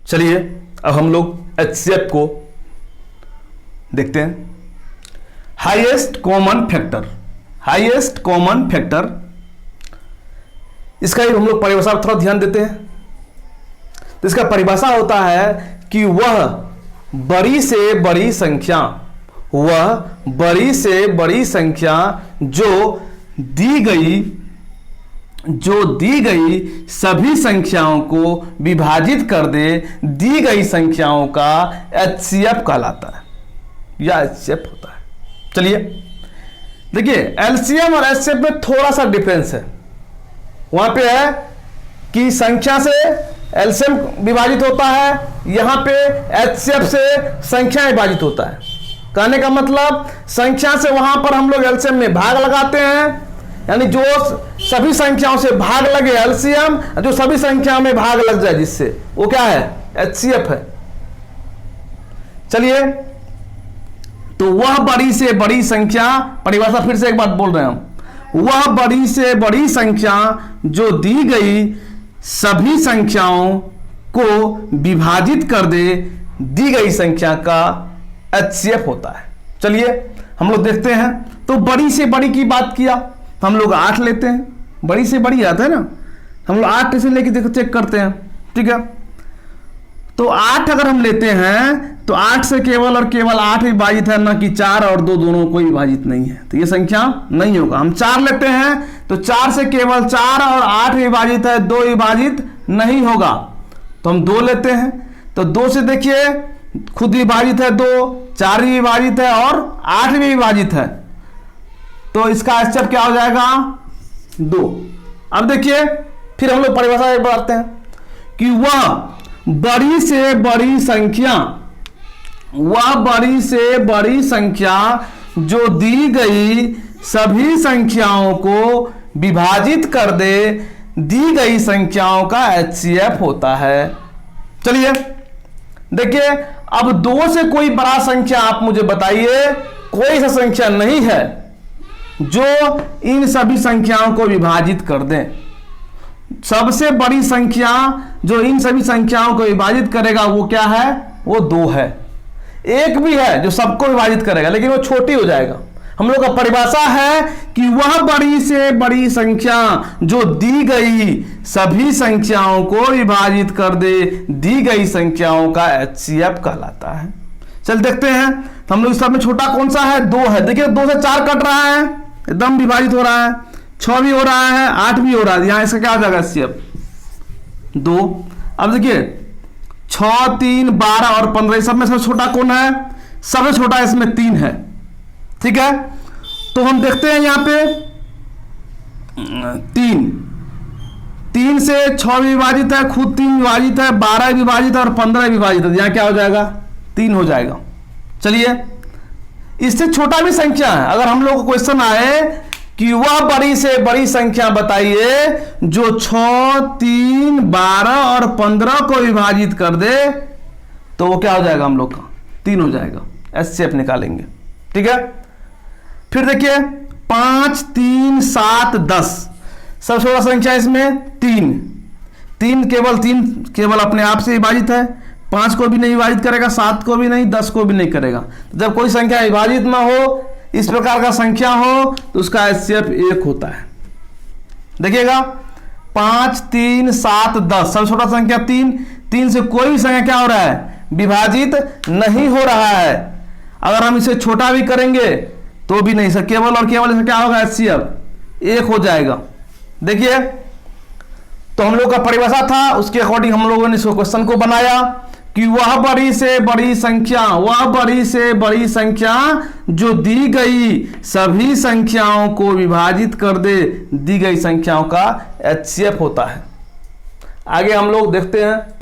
चलिए अब हम लोग एचसीएफ को देखते हैं। Highest common factor, highest common factor, इसका हम लोग परिभाषा पर थोड़ा ध्यान देते हैं। तो इसका परिभाषा होता है कि वह बड़ी से बड़ी संख्या, वह बड़ी से बड़ी संख्या जो दी गई सभी संख्याओं को विभाजित कर दे, दी गई संख्याओं का एचसीएफ कहलाता है या एचसीएफ होता है। चलिए देखिए, एलसीएम और एचसीएफ में थोड़ा सा डिफरेंस है। वहां पे है कि संख्या से एलसीएम विभाजित होता है, यहां पे एचसीएफ से संख्या विभाजित होता है। कहने का मतलब संख्या से वहां पर हम लोग एलसीएम में भाग लगाते हैं, यानी जो सभी संख्याओं से भाग लगे एलसीएम, जो सभी संख्याओं में भाग लग जाए जिससे, वो क्या है? एचसीएफ है। चलिए, तो वह बड़ी से बड़ी संख्या, परिभाषा फिर से एक बात बोल रहे हैं हम, वह बड़ी से बड़ी संख्या जो दी गई सभी संख्याओं को विभाजित कर दे, दी गई संख्या का एचसीएफ होता है। चलिए हम लोग देखते हैं। तो बड़ी से बड़ी की बात किया तो हम लोग 8 लेते हैं, बड़ी से बड़ी आता है ना, हम लोग 8 से लेके देखो चेक करते हैं, ठीक है। तो 8 अगर हम लेते हैं तो 8 से केवल और केवल 8 विभाजित है, ना कि 4 और 2 दोनों कोई विभाजित नहीं है, तो ये संख्या नहीं होगा। हम 4 लेते हैं तो 4 से केवल 4 और 8 विभाजित है, 2 विभाजित नहीं होगा। तो हम 2 लेते हैं तो 2 से देखिए खुद विभाजित है 2, 4 भी विभाजित है और 8 भी विभाजित है, तो इसका एचसीएफ क्या हो जाएगा? 2। अब देखिए फिर हम लोग परिभाषा एक बार आते हैं कि वह बड़ी से बड़ी संख्या, वह बड़ी से बड़ी संख्या जो दी गई सभी संख्याओं को विभाजित कर दे, दी गई संख्याओं का एचसीएफ होता है। चलिए देखिए, अब 2 से कोई बड़ा संख्या आप मुझे बताइए, कोई ऐसा संख्या नहीं है जो इन सभी संख्याओं को विभाजित कर दें। सबसे बड़ी संख्या जो इन सभी संख्याओं को विभाजित करेगा वो क्या है? वो 2 है। एक भी है जो सबको विभाजित करेगा, लेकिन वो छोटी हो जाएगा। हम लोग का परिभाषा है कि वह बड़ी से बड़ी संख्या जो दी गई सभी संख्याओं को विभाजित कर दे, दी गई संख्याओं का एचसीएफ कहलाता है। चल देखते हैं, तो हम लोग इस सब में छोटा कौन सा है? 2 है। देखिए 2 से 4 कट रहा है, एकदम विभाजित हो रहा है, 6 भी हो रहा है, 8 भी हो रहा है, यहां इसका क्या हो जाएगा? एचसीएफ 2। अब देखिए 6, 3, 12 और 15 सब में सबसे छोटा कौन है? सबसे छोटा इसमें 3 है, ठीक है। तो हम देखते हैं यहां पे 3 से 6 विभाजित है, खुद 3 विभाजित है, 12 विभाजित है और 15 विभाजित है, यहां क्या हो जाएगा? 3 हो जाएगा। चलिए इससे छोटा भी संख्या है। अगर हम लोग को क्वेश्चन आए कि वह बड़ी से बड़ी संख्या बताइए जो 6, 3, 12 और 15 को विभाजित कर दे, तो वो क्या हो जाएगा? हम लोग का 3 हो जाएगा। एचसीएफ निकालेंगे, ठीक है। फिर देखिए 5, 3, 7, 10, सबसे छोटा संख्या इसमें 3 केवल अपने आप से विभाजित है, 5 को भी नहीं विभाजित करेगा, 7 को भी नहीं, 10 को भी नहीं करेगा। तो जब कोई संख्या विभाजित ना हो, इस प्रकार का संख्या हो, तो उसका एचसीएफ 1 होता है। देखिएगा 5, 3, 7, 10, सबसे छोटा संख्या 3 से कोई भी संख्या क्या हो रहा है? विभाजित नहीं हो रहा है। अगर हम इसे छोटा भी करेंगे तो भी नहीं, सर केवल और केवल इसमें क्या होगा? एचसीएफ 1 हो जाएगा। देखिए तो हम लोग का परिभाषा था, उसके अकॉर्डिंग हम लोगों ने इस क्वेश्चन को बनाया कि वह बड़ी से बड़ी संख्या, वह बड़ी से बड़ी संख्या जो दी गई सभी संख्याओं को विभाजित कर दे, दी गई संख्याओं का एचसीएफ होता है। आगे हम लोग देखते हैं।